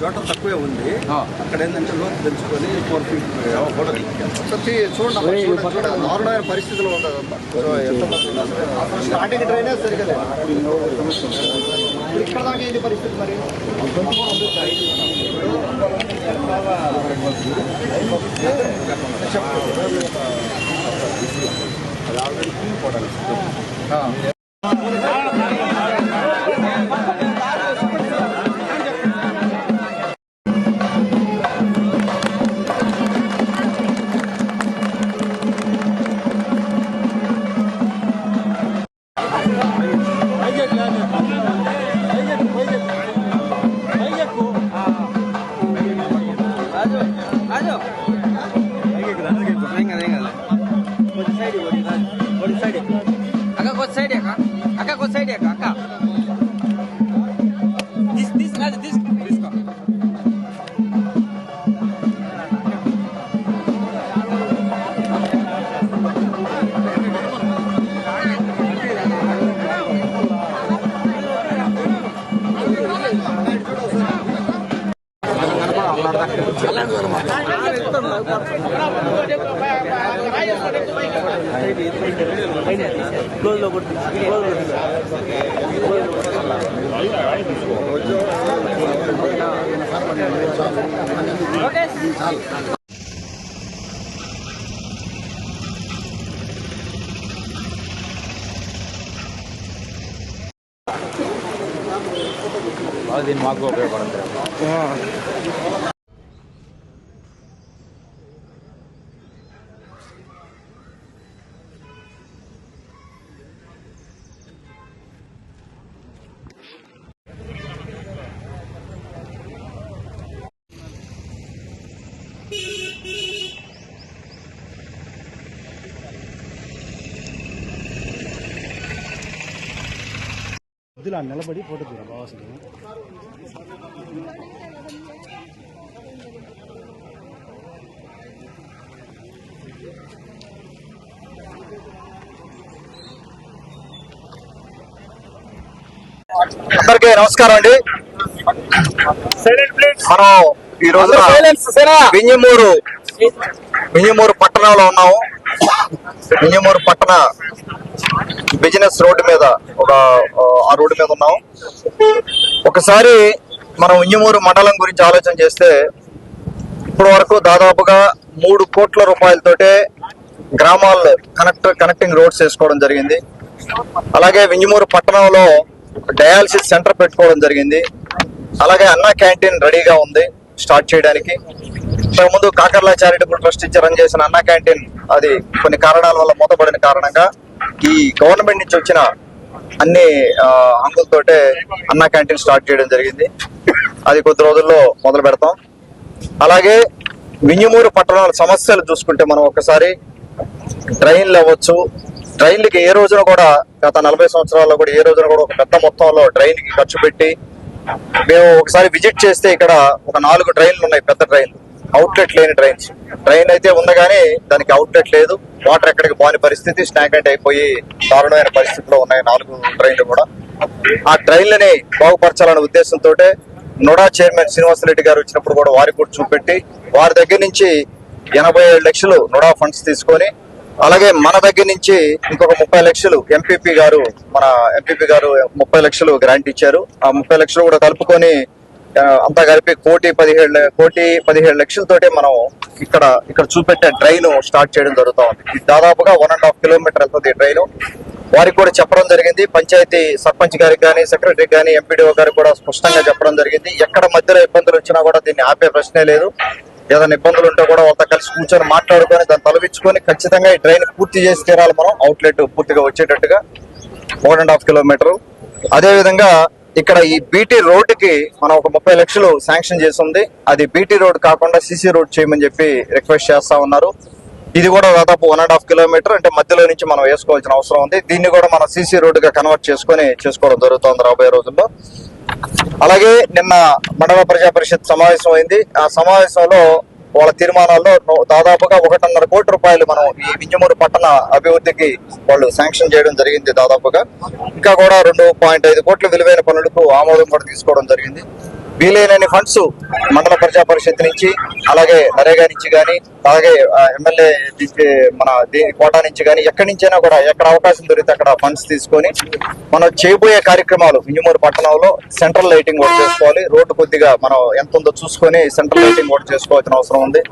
చోట తక్కువే ఉంది. అక్కడ ఏంటంటే లోతు పెంచుకొని 4 feet చూడండి. దారుణమైన పరిస్థితిలో ఉండదు. స్టార్టింగ్ డ్రైనేజ్ సరిగ్గా ఇక్కడ దాకా ఏంటి పరిస్థితి మరి? దీన్ని మాకు ఉపయోగపడుతుంది. నిలబడి ఫోటో తీరా బాగా. అందరికీ నమస్కారం అండి. మనం ఈ రోజు వింజమూరు పట్టణంలో ఉన్నాము. వింజమూరు పట్టణ బిజినెస్ రోడ్డు మీద ఆ రోడ్డు మీద ఉన్నాము. ఒకసారి మనం వింజమూరు మండలం గురించి ఆలోచన చేస్తే ఇప్పటి వరకు దాదాపుగా 3 కోట్ల రూపాయలతోటే గ్రామాల్లో కనెక్టింగ్ రోడ్స్ వేసుకోవడం జరిగింది. అలాగే వింజమూరు పట్టణంలో డయాలసిస్ సెంటర్ పెట్టుకోవడం జరిగింది. అలాగే అన్నా క్యాంటీన్ రెడీగా ఉంది స్టార్ట్ చేయడానికి. ఇంతకుముందు కాకర్ల చారిటబుల్ ట్రస్ట్ ఇచ్చి రన్ చేసిన అన్నా క్యాంటీన్ అది కొన్ని కారణాల వల్ల మూతపడిన కారణంగా ఈ గవర్నమెంట్ నుంచి వచ్చిన అన్ని హంగులతోటే అన్నా క్యాంటీన్ స్టార్ట్ చేయడం జరిగింది. అది కొద్ది రోజుల్లో మొదలు పెడతాం. అలాగే వింజమూరు పట్టణాల సమస్యలు చూసుకుంటే మనం ఒకసారి డ్రైన్లు అవ్వచ్చు, డ్రైన్లకి ఏ రోజున కూడా గత 40 సంవత్సరాల్లో కూడా ఏ రోజున కూడా ఒక పెద్ద మొత్తంలో డ్రైన్ కి ఖర్చు పెట్టి మేము ఒకసారి విజిట్ చేస్తే ఇక్కడ ఒక 4 డ్రైన్లు ఉన్నాయి, పెద్ద డ్రైన్లు, అవుట్లెట్ లేని డ్రైన్స్. డ్రైన్ అయితే ఉంది కానీ దానికి అవుట్లెట్ లేదు, వాటర్ ఎక్కడికి పోని పరిస్థితి, స్టాగ్నెంట్ అయిపోయి దారుణమైన పరిస్థితిలో ఉన్నాయి 4 డ్రైన్లు కూడా. ఆ డ్రైన్లని బాగుపరచాలనే ఉద్దేశంతో నుడా చైర్మన్ శ్రీనివాసరెడ్డి గారు వచ్చినప్పుడు కూడా వారికి కూడా చూపెట్టి వారి దగ్గర నుంచి 87 లక్షలు నుడా ఫండ్స్ తీసుకొని, అలాగే మన దగ్గర నుంచి ఇంకొక 30 లక్షలు ఎంపీపీ గారు 30 లక్షలు గ్రాంట్ ఇచ్చారు. ఆ 30 లక్షలు కూడా కలుపుకొని అంతా కలిపి 1,17 లక్షలతోటే మనం ఇక్కడ చూపెట్టే డ్రైన్ స్టార్ట్ చేయడం జరుగుతూ ఉంది. ఇది దాదాపుగా 1.5 కిలోమీటర్ వెళ్తుంది డ్రైన్. వారికి కూడా చెప్పడం జరిగింది, పంచాయతీ సర్పంచ్ గారికి కానీ సెక్రటరీ కానీ ఎంపీడీఓ గారికి కూడా స్పష్టంగా చెప్పడం జరిగింది. ఎక్కడ మధ్యలో ఇబ్బందులు వచ్చినా కూడా దీన్ని ఆపే ప్రశ్నే లేదు. ఏదైనా ఇబ్బందులు ఉంటే కూడా వాళ్ళతో కలిసి కూర్చొని మాట్లాడుకొని దాన్ని తొలగించుకొని ఖచ్చితంగా ఈ డ్రైన్ పూర్తి చేసి తీరాలి మనం, అవుట్లెట్ పూర్తిగా వచ్చేటట్టుగా 1.5 కిలోమీటర్. అదేవిధంగా ఇక్కడ ఈ బీటీ రోడ్డుకి మనం ఒక 30 లక్షలు శాంక్షన్ చేసి ఉంది. అది బీటీ రోడ్ కాకుండా సీసీ రోడ్ చేయమని చెప్పి రిక్వెస్ట్ చేస్తా ఉన్నారు. ఇది కూడా దాదాపు 1.5 కిలోమీటర్, అంటే మధ్యలో నుంచి మనం వేసుకోవాల్సిన అవసరం ఉంది. దీన్ని కూడా మనం సీసీ రోడ్డుగా కన్వర్ట్ చేసుకోవడం జరుగుతుంది రాబోయే రోజుల్లో. అలాగే నిన్న మండల ప్రజా పరిషత్ సమావేశం అయింది. ఆ సమావేశంలో వాళ్ళ తీర్మానాల్లో దాదాపుగా 1.5 కోటి రూపాయలు మనం ఈ వింజమూరు పట్టణ అభివృద్ధికి వాళ్ళు శాంక్షన్ చేయడం జరిగింది. దాదాపుగా ఇంకా కూడా 2.5 కోట్ల విలువైన పనులకు ఆమోదం కూడా తీసుకోవడం జరిగింది. వీలైనన్ని ఫండ్స్ మండల ప్రజా పరిషత్ నుంచి, అలాగే నరేగా నుంచి కానీ, అలాగే ఎమ్మెల్యే మన కోటా నుంచి కానీ, ఎక్కడి నుంచైనా కూడా ఎక్కడ అవకాశం దొరికితే అక్కడ ఫండ్స్ తీసుకొని మనం చేయబోయే కార్యక్రమాలు వింజమూరు పట్టణంలో సెంట్రల్ లైటింగ్ కూడా చేసుకోవాలి. రోడ్డు కొద్దిగా మనం ఎంత ఉందో చూసుకొని సెంట్రల్ లైటింగ్ కూడా చేసుకోవాల్సిన అవసరం ఉంది.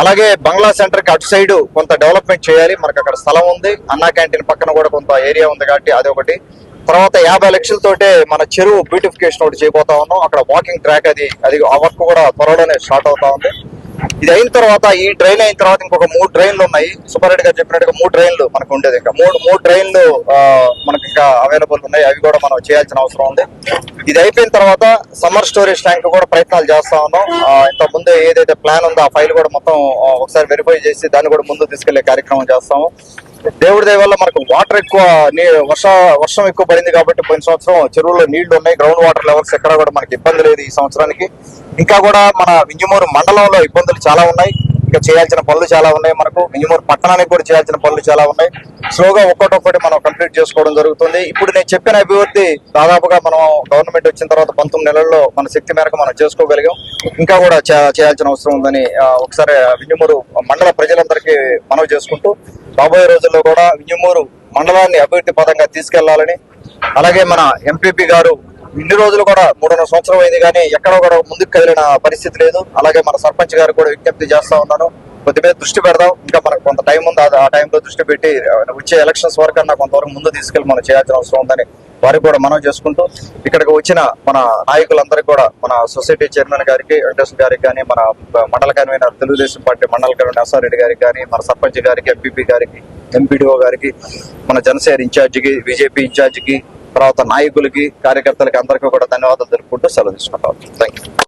అలాగే బంగ్లా సెంటర్ కి అటు సైడ్ కొంత డెవలప్మెంట్ చేయాలి. మనకు అక్కడ స్థలం ఉంది, అన్నా క్యాంటీన్ పక్కన కూడా కొంత ఏరియా ఉంది కాబట్టి అది ఒకటి. తర్వాత 50 లక్షలతోటే మన చెరువు బ్యూటిఫికేషన్ ఒకటి చేయబోతా ఉన్నాం. అక్కడ వాకింగ్ ట్రాక్ అది ఆ వర్క్ కూడా త్వరలోనే స్టార్ట్ అవుతా ఉంది. ఇది అయిన తర్వాత, ఈ డ్రైన్ అయిన తర్వాత ఇంకొక 3 డ్రైన్లు ఉన్నాయి. సుబ్బారెడ్డి గారు చెప్పినట్టుగా 3 డ్రైన్లు మనకు ఉండేది. ఇంకా మూడు డ్రైన్లు మనకి ఇంకా అవైలబుల్ ఉన్నాయి. అవి కూడా మనం చేయాల్సిన అవసరం ఉంది. ఇది అయిపోయిన తర్వాత సమ్మర్ స్టోరేజ్ ట్యాంక్ కూడా ప్రయత్నాలు చేస్తా ఉన్నాం. ఇంత ముందు ఏదైతే ప్లాన్ ఉందో ఆ ఫైల్ కూడా మొత్తం ఒకసారి వెరిఫై చేసి దాన్ని కూడా ముందు తీసుకెళ్లే కార్యక్రమం చేస్తాము. దేవుడి దయ వల్ల మనకు వాటర్ ఎక్కువ, వర్షం ఎక్కువ పడింది కాబట్టి పోయిన సంవత్సరం చెరువుల్లో నీళ్లు ఉన్నాయి. గ్రౌండ్ వాటర్ లెవెల్స్ ఎక్కడ కూడా మనకి ఇబ్బంది లేదు ఈ సంవత్సరానికి. ఇంకా కూడా మన వింజమూరు మండలంలో ఇబ్బందులు చాలా ఉన్నాయి. ఇంకా చేయాల్సిన పనులు చాలా ఉన్నాయి. మనకు వింజమూరు పట్టణానికి కూడా చేయాల్సిన పనులు చాలా ఉన్నాయి. స్లోగా ఒక్కొక్కటి మనం కంప్లీట్ చేసుకోవడం జరుగుతుంది. ఇప్పుడు నేను చెప్పిన అభివృద్ధి దాదాపుగా మనం గవర్నమెంట్ వచ్చిన తర్వాత 19 నెలల్లో మన శక్తి మేరకు మనం చేసుకోగలిగాం. ఇంకా కూడా చేయాల్సిన అవసరం ఉందని ఒకసారి వింజమూరు మండల ప్రజలందరికీ మనవి చేసుకుంటూ, రాబోయే రోజుల్లో కూడా వింజమూరు మండలాన్ని అభివృద్ధి పదంగా తీసుకెళ్లాలని, అలాగే మన ఎంపీపీ గారు ఇన్ని రోజులు కూడా 3.5 సంవత్సరం అయింది కానీ ఎక్కడో కూడా ముందుకు కదిలిన పరిస్థితి లేదు. అలాగే మన సర్పంచ్ గారు కూడా విజ్ఞప్తి చేస్తా ఉన్నాను, కొద్దిగా దృష్టి పెడదాం. ఇంకా మనకు కొంత టైం ఉంది, ఆ టైంలో దృష్టి పెట్టి వచ్చే ఎలక్షన్స్ వరకు అన్నా కొంతవరకు ముందు తీసుకెళ్లి మనం చేయాల్సిన అవసరం ఉందని వారికి కూడా మనం చేసుకుంటూ, ఇక్కడికి వచ్చిన మన నాయకులందరికీ కూడా, మన సొసైటీ చైర్మన్ గారికి, వెంకటేశ్వర గారికి కానీ, మన మండల కన్వీనర్ తెలుగుదేశం పార్టీ మండల కన్వీనర్ నర్సారెడ్డి గారికి కానీ, మన సర్పంచ్ గారికి, ఎంపీపీ గారికి, ఎంపీడీఓ గారికి, మన జనసేన ఇన్ఛార్జికి, బీజేపీ ఇన్ఛార్జికి, తర్వాత నాయకులకి, కార్యకర్తలకి అందరికీ కూడా ధన్యవాదాలు తెలుపుకుంటూ సెలవు తీసుకుంటాం. Thank you.